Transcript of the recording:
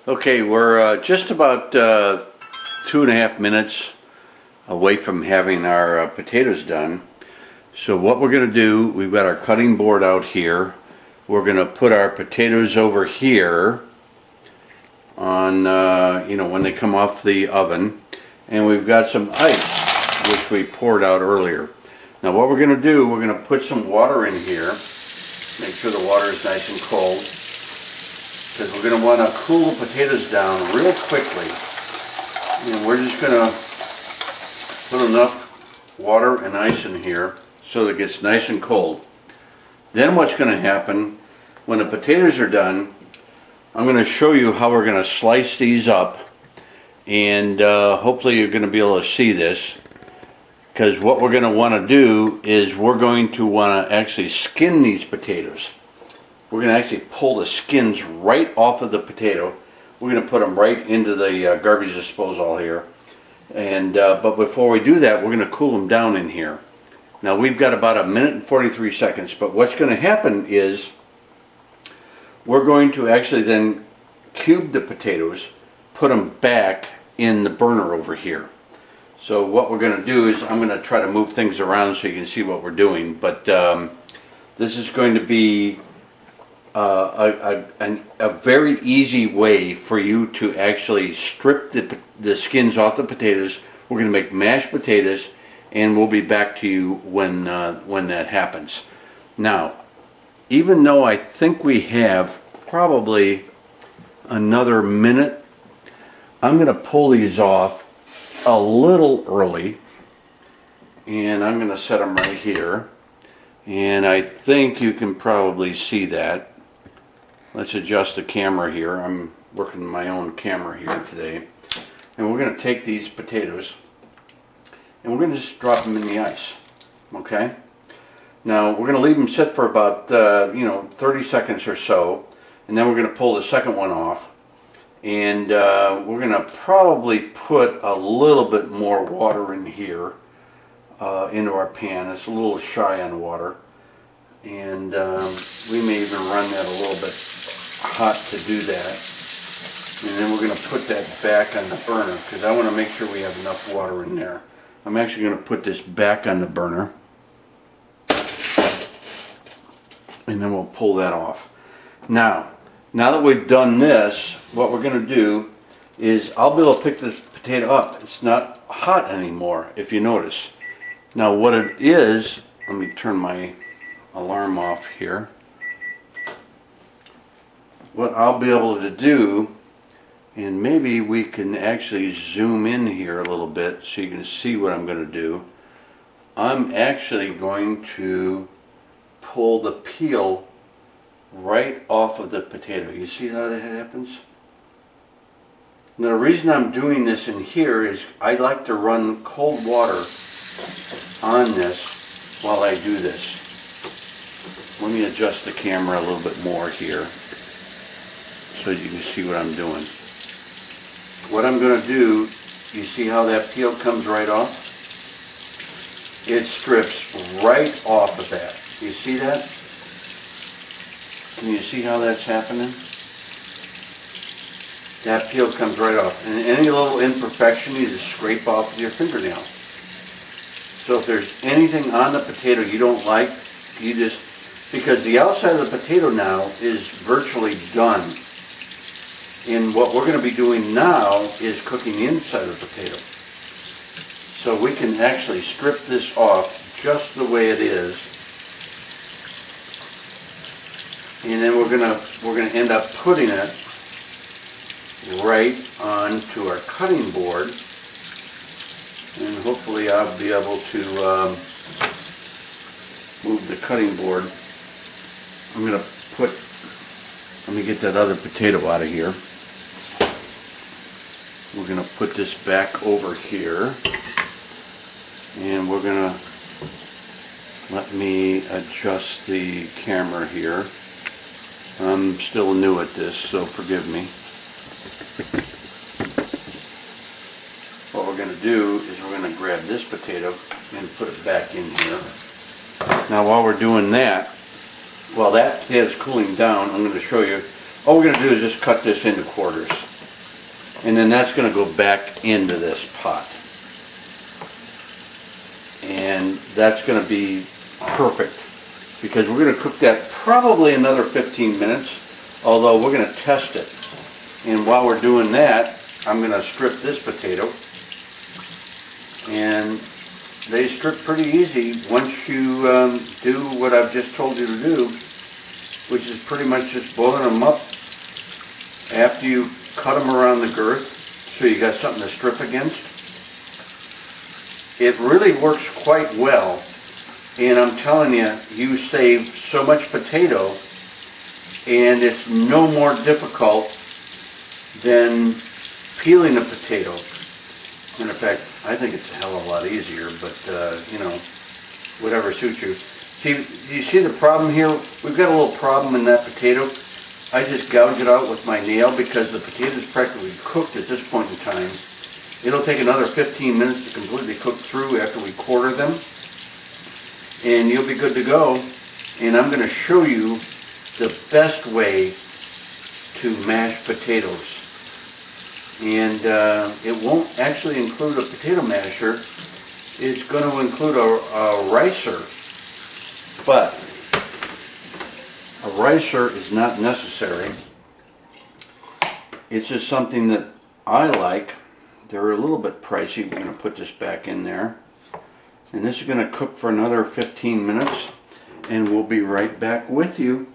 Okay, we're just about 2.5 minutes away from having our potatoes done. So what we're going to do, we've got our cutting board out here. We're going to put our potatoes over here on, when they come off the oven. And we've got some ice, which we poured out earlier. Now what we're going to do, we're going to put some water in here. Make sure the water is nice and cold, because we're going to want to cool the potatoes down real quickly. And we're just going to put enough water and ice in here so that it gets nice and cold. Then what's going to happen, when the potatoes are done, I'm going to show you how we're going to slice these up. And hopefully you're going to be able to see this. Because what we're going to want to do is we're going to want to actually skin these potatoes. We're going to actually pull the skins right off of the potato. We're going to put them right into the garbage disposal here. And but before we do that, we're going to cool them down in here. Now we've got about 1 minute and 43 seconds. But what's going to happen is we're going to actually then cube the potatoes, put them back in the burner over here. So what we're going to do is I'm going to try to move things around so you can see what we're doing. But this is going to be a very easy way for you to actually strip the skins off the potatoes. We're going to make mashed potatoes, and we'll be back to you when that happens. Now, even though I think we have probably another minute, I'm going to pull these off a little early, and I'm going to set them right here, and I think you can probably see that. Let's adjust the camera here. I'm working my own camera here today. And we're going to take these potatoes and we're going to just drop them in the ice. Okay? Now we're going to leave them sit for about 30 seconds or so, and then we're going to pull the second one off. And we're going to probably put a little bit more water in here into our pan. It's a little shy on water. And we may even run that a little bit hot to do that. And then we're going to put that back on the burner, because I want to make sure we have enough water in there. I'm actually going to put this back on the burner. And then we'll pull that off. Now that we've done this, what we're going to do is I'll be able to pick this potato up. It's not hot anymore, if you notice. Now what it is, let me turn my alarm off here. What I'll be able to do, and maybe we can actually zoom in here a little bit so you can see what I'm going to do. I'm actually going to pull the peel right off of the potato. You see how that happens? Now the reason I'm doing this in here is I like to run cold water on this while I do this. Let me adjust the camera a little bit more here so you can see what I'm doing. What I'm going to do, you see how that peel comes right off? It strips right off of that. You see that? Can you see how that's happening? That peel comes right off. And any little imperfection you just scrape off with your fingernail. So if there's anything on the potato you don't like, you just, because the outside of the potato now is virtually done. And what we're going to be doing now is cooking the inside of the potato. So we can actually strip this off just the way it is. And then we're going to end up putting it right onto our cutting board. And hopefully I'll be able to move the cutting board. I'm going to let me get that other potato out of here. We're going to put this back over here. And we're going to, let me adjust the camera here. I'm still new at this, so forgive me. What we're going to do is we're going to grab this potato and put it back in here. Now while we're doing that, while that is cooling down, I'm going to show you, all we're going to do is just cut this into quarters. And then that's going to go back into this pot. And that's going to be perfect because we're going to cook that probably another 15 minutes, although we're going to test it. And while we're doing that, I'm going to strip this potato. And they strip pretty easy once you do what I've just told you to do, which is pretty much just boiling them up after you cut them around the girth so you got something to strip against. It really works quite well, and I'm telling you, you save so much potato, and it's no more difficult than peeling a potato. And in fact, I think it's a hell of a lot easier, but you know, whatever suits you. See, you see the problem here? We've got a little problem in that potato. I just gouge it out with my nail because the potato is practically cooked at this point in time. It'll take another 15 minutes to completely cook through after we quarter them. And you'll be good to go. And I'm going to show you the best way to mash potatoes. And it won't actually include a potato masher. It's going to include a ricer. But a ricer is not necessary. It's just something that I like. They're a little bit pricey. We're going to put this back in there. And this is going to cook for another 15 minutes. And we'll be right back with you.